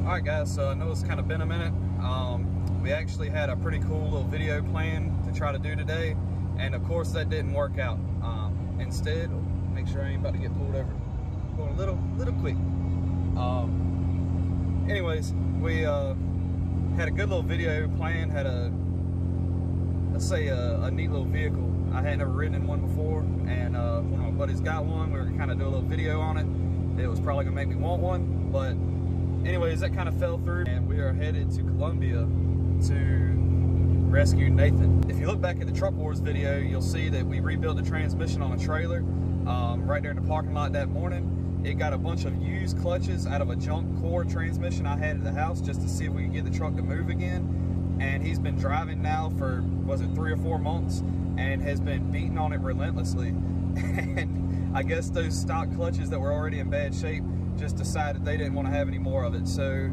Alright guys, so I know it's kind of been a minute. We actually had a pretty cool little video plan to try to do today, and of course that didn't work out. Instead, make sure I ain't about to get pulled over. Going a little quick. Anyways, we had a good little video plan, had a, let's say a neat little vehicle. I had never ridden in one before, and one of my buddies got one. We were kind of doing a little video on it. It was probably gonna make me want one, but anyways, that kind of fell through, and we are headed to Columbia to rescue Nathan. If you look back at the Truck Wars video, you'll see that we rebuilt the transmission on a trailer right there in the parking lot that morning. It got a bunch of used clutches out of a junk core transmission I had at the house just to see if we could get the truck to move again. And he's been driving now for, was it 3 or 4 months, and has been beating on it relentlessly. And I guess those stock clutches that were already in bad shape just decided they didn't want to have any more of it. So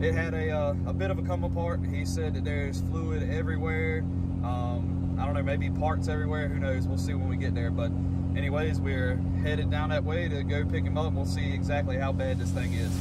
it had a bit of a come apart. He said that there's fluid everywhere. I don't know, maybe parts everywhere, who knows, we'll see when we get there. But anyways, we're headed down that way to go pick him up. We'll see exactly how bad this thing is.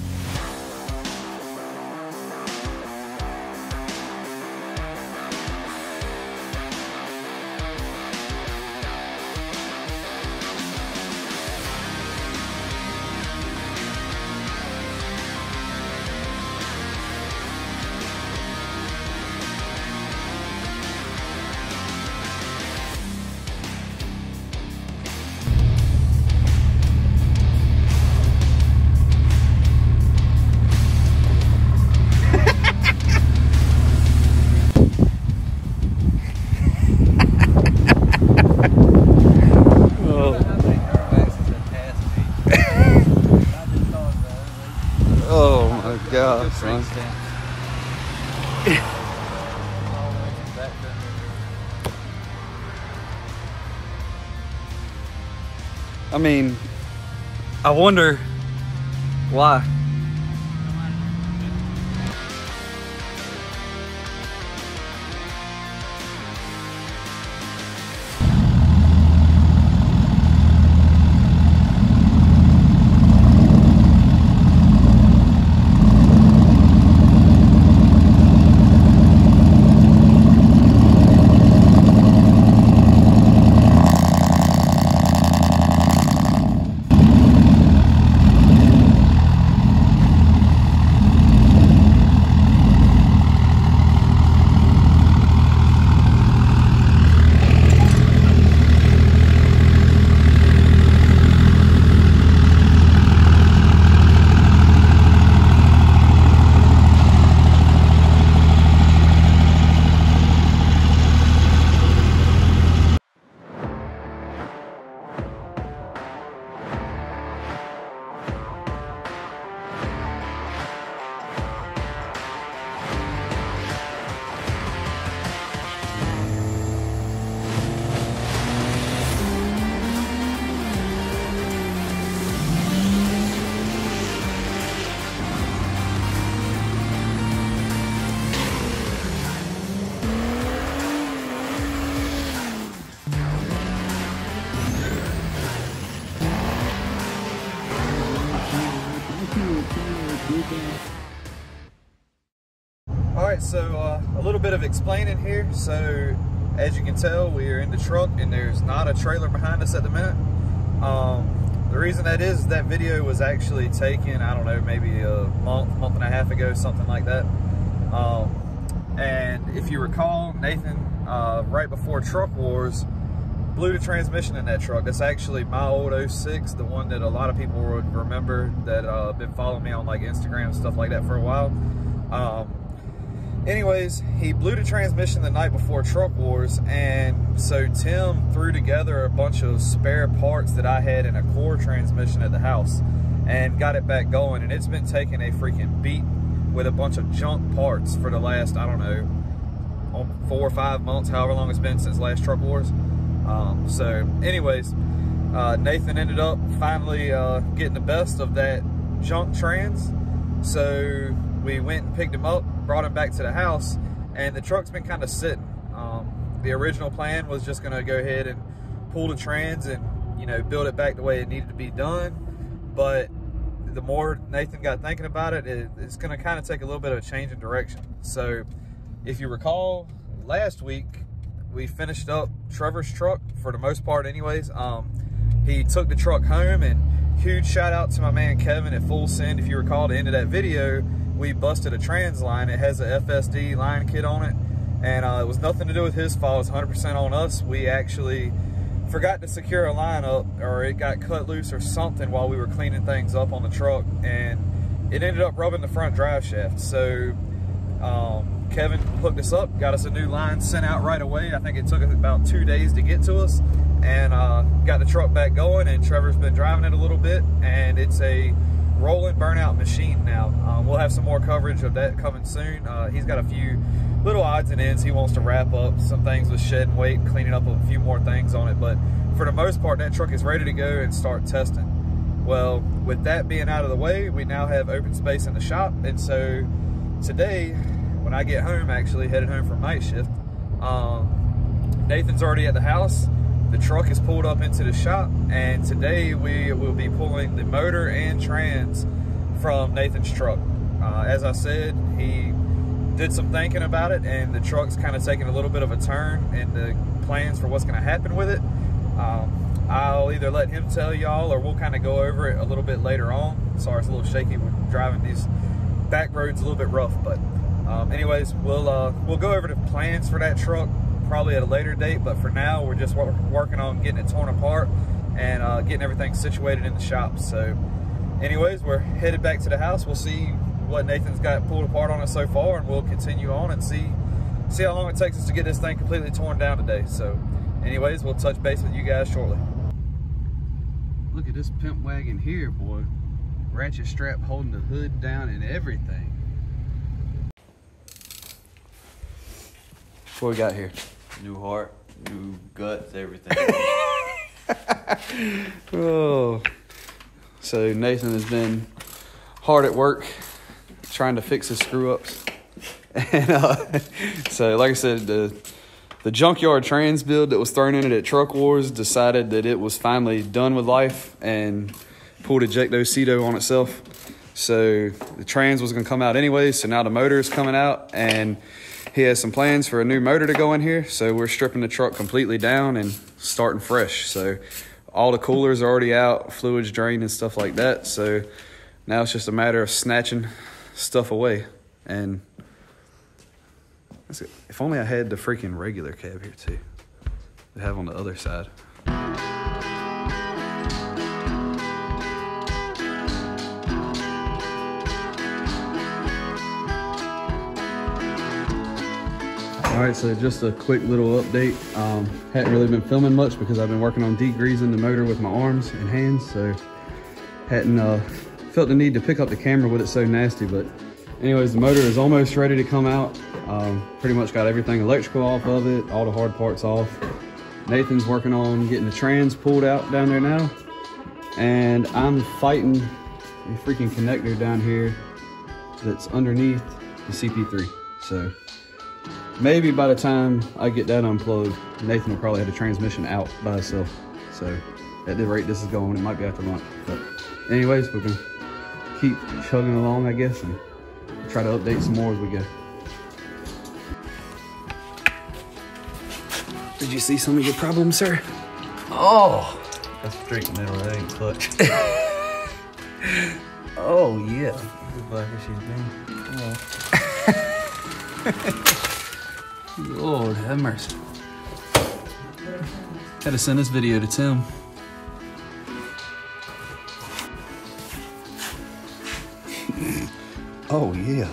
God, son. I mean, I wonder why. Alright, so a little bit of explaining here. So as you can tell, we are in the truck and there's not a trailer behind us at the minute. The reason that is that video was actually taken, I don't know, maybe a month and a half ago, something like that. And if you recall, Nathan, right before Truck Wars, blew the transmission in that truck. That's actually my old 06, the one that a lot of people would remember that been following me on like Instagram and stuff like that for a while. Anyways, he blew the transmission the night before Truck Wars, and so Tim threw together a bunch of spare parts that I had in a core transmission at the house and got it back going, and it's been taking a freaking beat with a bunch of junk parts for the last, I don't know, 4 or 5 months, however long it's been since last Truck Wars. So anyways, Nathan ended up finally getting the best of that junk trans, so we went and picked him up, brought him back to the house, and the truck's been kind of sitting. The original plan was just gonna go ahead and pull the trans and, you know, build it back the way it needed to be done, but the more Nathan got thinking about it, it's going to kind of take a little bit of a change in direction. So if you recall, last week we finished up Trevor's truck for the most part anyways. He took the truck home, and huge shout out to my man Kevin at Full Send. If you recall, at the end of that video, we busted a trans line. It has a FSD line kit on it, and it was nothing to do with his fault. It's 100% on us. We actually forgot to secure a line up, or it got cut loose or something while we were cleaning things up on the truck, and it ended up rubbing the front drive shaft. So Kevin hooked us up, got us a new line sent out right away. I think it took us about 2 days to get to us, and got the truck back going, and Trevor's been driving it a little bit, and it's a rolling burnout machine now. We'll have some more coverage of that coming soon. He's got a few little odds and ends he wants to wrap up, some things with shedding weight, cleaning up a few more things on it, but for the most part that truck is ready to go and start testing. Well, with that being out of the way, we now have open space in the shop, and so today when I get home, actually headed home from night shift, Nathan's already at the house. The truck is pulled up into the shop, and today we will be pulling the motor and trans from Nathan's truck. As I said, he did some thinking about it, and the truck's kind of taking a little bit of a turn in the plans for what's going to happen with it. I'll either let him tell y'all, or we'll kind of go over it a little bit later on. Sorry, it's a little shaky. We're driving these back roads a little bit rough, but anyways, we'll go over the plans for that truck probably at a later date, but for now we're just working on getting it torn apart and getting everything situated in the shop. So anyways, we're headed back to the house. We'll see what Nathan's got pulled apart on it so far, and we'll continue on and see how long it takes us to get this thing completely torn down today. So anyways, we'll touch base with you guys shortly. Look at this pimp wagon here, boy. Ratchet strap holding the hood down and everything. What we got here? New heart, new guts, everything. Oh, so Nathan has been hard at work trying to fix his screw ups, and so like I said, the junkyard trans build that was thrown in it at Truck Wars decided that it was finally done with life and pulled ejecto-cedo on itself. So the trans was going to come out anyway, so now the motor is coming out, and he has some plans for a new motor to go in here. So we're stripping the truck completely down and starting fresh. So all the coolers are already out, fluids drained and stuff like that. So now it's just a matter of snatching stuff away. And if only I had the freaking regular cab here too, to have on the other side. All right, so just a quick little update. Hadn't really been filming much because I've been working on degreasing the motor with my arms and hands, so hadn't felt the need to pick up the camera with it so nasty. But anyways, the motor is almost ready to come out. Pretty much got everything electrical off of it, all the hard parts off. Nathan's working on getting the trans pulled out down there now, and I'm fighting a freaking connector down here that's underneath the CP3. So maybe by the time I get that unplugged, Nathan will probably have the transmission out by itself. So at the rate this is going, it might be after lunch. But anyways, we're gonna keep chugging along, I guess, and try to update some more as we go. Did you see some of your problems, sir? Oh, that's straight middle, that ain't clutch. Oh yeah. Looks like she's been. Lord have mercy. Had to send this video to Tim. Oh yeah.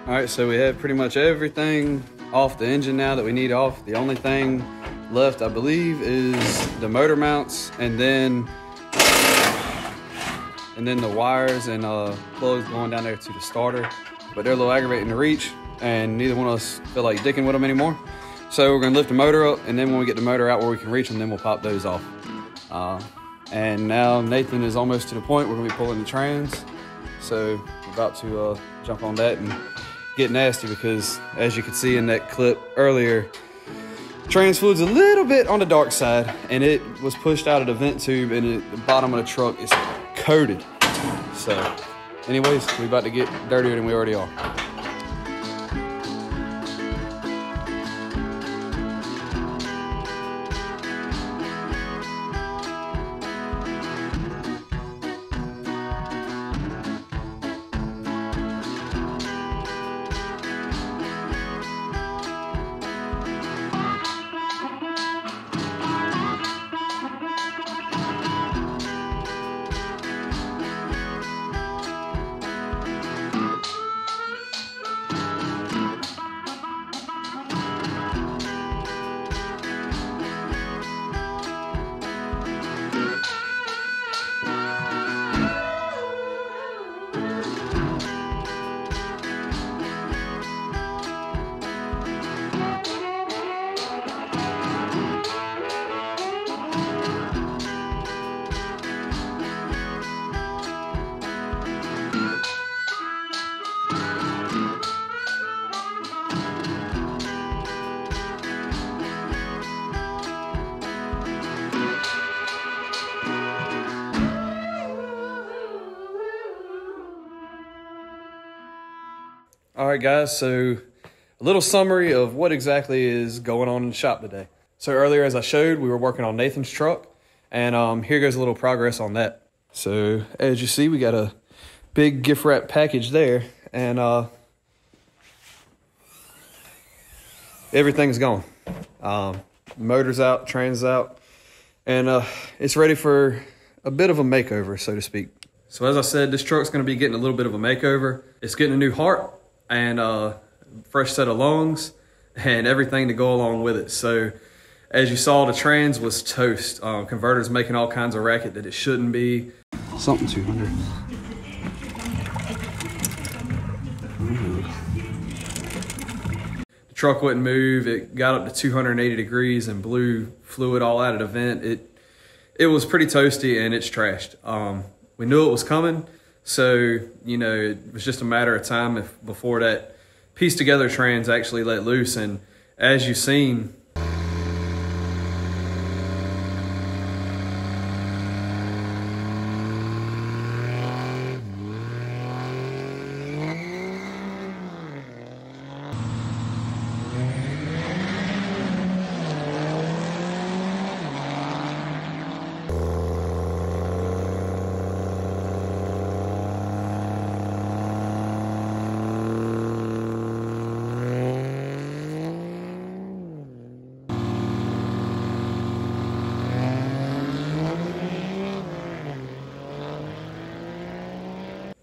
All right, so we have pretty much everything off the engine now that we need off. The only thing left, I believe, is the motor mounts, and then the wires and plugs going down there to the starter. But they're a little aggravating to reach, and neither one of us feel like dicking with them anymore. So we're gonna lift the motor up, and then when we get the motor out where we can reach them, then we'll pop those off. And now Nathan is almost to the point we're gonna be pulling the trans. So we're about to jump on that and get nasty, because as you could see in that clip earlier, Trans fluid's a little bit on the dark side, and it was pushed out of the vent tube, and the bottom of the truck is coated. So anyways, we're about to get dirtier than we already are. All right, guys, so a little summary of what exactly is going on in the shop today. So earlier, as I showed, we were working on Nathan's truck, and here goes a little progress on that. So as you see, we got a big gift wrap package there, and everything's gone. Motor's out, trans out, and it's ready for a bit of a makeover, so to speak. So as I said, this truck's gonna be getting a little bit of a makeover. It's getting a new heart and fresh set of lungs and everything to go along with it. So as you saw, the trans was toast. Converter's making all kinds of racket that it shouldn't be. Something 200. The truck wouldn't move. It got up to 280 degrees and blew fluid all out of the vent. It was pretty toasty, and it's trashed. We knew it was coming. So, you know, it was just a matter of time before that pieced together trans actually let loose. And as you've seen,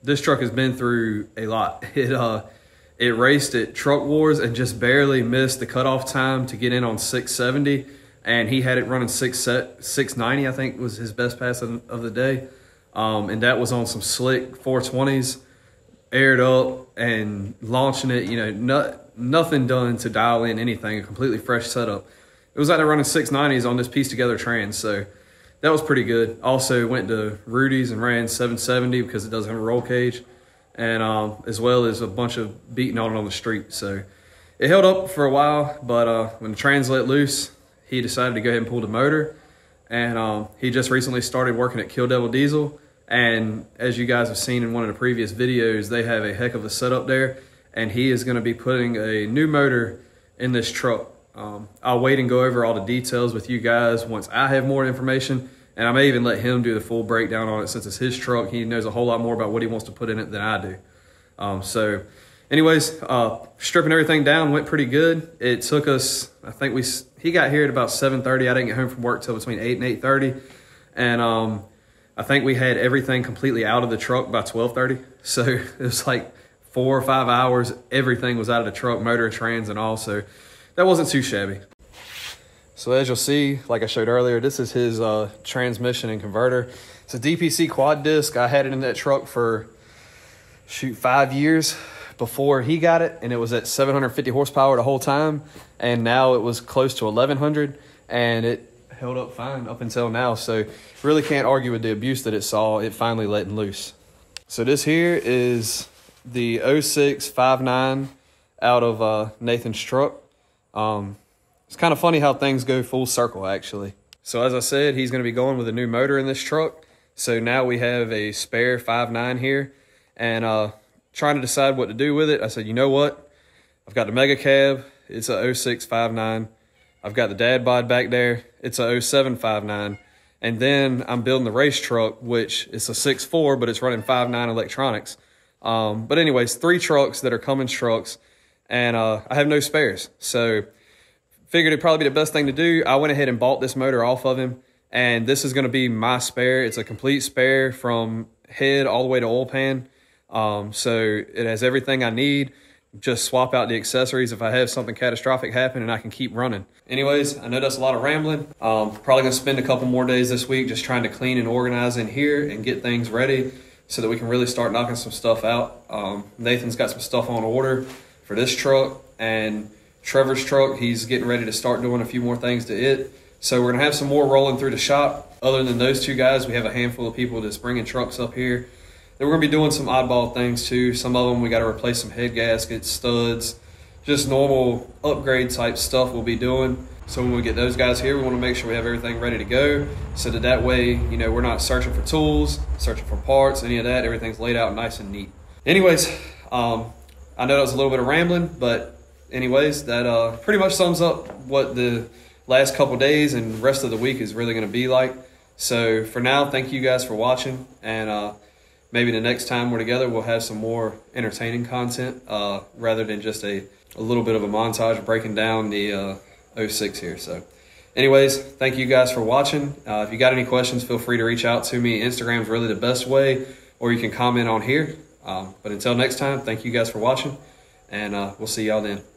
this truck has been through a lot. It raced at Truck Wars and just barely missed the cutoff time to get in on 670, and he had it running 690, I think was his best pass of the day, and that was on some slick 420s, aired up and launching it. You know, nothing done to dial in anything. A completely fresh setup. It was out there running 690s on this pieced together trans, so that was pretty good. Also went to Rudy's and ran 770 because it doesn't have a roll cage, and as well as a bunch of beating on it on the street. So it held up for a while, but when the trans let loose, he decided to go ahead and pull the motor. And he just recently started working at Kill Devil Diesel. And as you guys have seen in one of the previous videos, they have a heck of a setup there. And he is going to be putting a new motor in this truck. I'll wait and go over all the details with you guys once I have more information, and I may even let him do the full breakdown on it since it's his truck. He knows a whole lot more about what he wants to put in it than I do. So anyways, stripping everything down went pretty good. It took us, I think he got here at about 7:30. I didn't get home from work till between 8 and 8:30. And I think we had everything completely out of the truck by 12:30. So it was like 4 or 5 hours. Everything was out of the truck, motor, trans, and all. So that wasn't too shabby. So as you'll see, like I showed earlier, this is his transmission and converter. It's a DPC quad disc. I had it in that truck for, 5 years before he got it, and it was at 750 horsepower the whole time. And now it was close to 1100, and it held up fine up until now. So really can't argue with the abuse that it saw. It finally letting loose. So this here is the 06 59 out of Nathan's truck. It's kind of funny how things go full circle, actually. So as I said, he's going to be going with a new motor in this truck. So now we have a spare 5.9 here, and trying to decide what to do with it. I said, you know what? I've got the Mega Cab. It's a 06 5.9. I've got the dad bod back there. It's a 07 5.9. And then I'm building the race truck, which is a 6.4, but it's running 5.9 electronics. But anyways, 3 trucks that are Cummins trucks, and I have no spares. So figured it'd probably be the best thing to do. I went ahead and bought this motor off of him, and this is going to be my spare. It's a complete spare from head all the way to oil pan. So it has everything I need. Just swap out the accessories if I have something catastrophic happen, and I can keep running. Anyways, I know that's a lot of rambling. Probably gonna spend a couple more days this week just trying to clean and organize in here and get things ready so that we can really start knocking some stuff out. Nathan's got some stuff on order for this truck, and Trevor's truck, he's getting ready to start doing a few more things to it. So we're gonna have some more rolling through the shop. Other than those 2 guys, we have a handful of people that's bringing trucks up here. Then we're gonna be doing some oddball things too. Some of them we gotta replace some head gaskets, studs, just normal upgrade type stuff we'll be doing. So when we get those guys here, we wanna make sure we have everything ready to go so that way, you know, we're not searching for tools, searching for parts, any of that. Everything's laid out nice and neat. Anyways, I know that was a little bit of rambling, but anyways, that pretty much sums up what the last couple days and rest of the week is really gonna be like. So for now, thank you guys for watching, and maybe the next time we're together, we'll have some more entertaining content rather than just a little bit of a montage breaking down the 06 here. So anyways, thank you guys for watching. If you got any questions, feel free to reach out to me. Instagram's really the best way, or you can comment on here. But until next time, thank you guys for watching, and we'll see y'all then.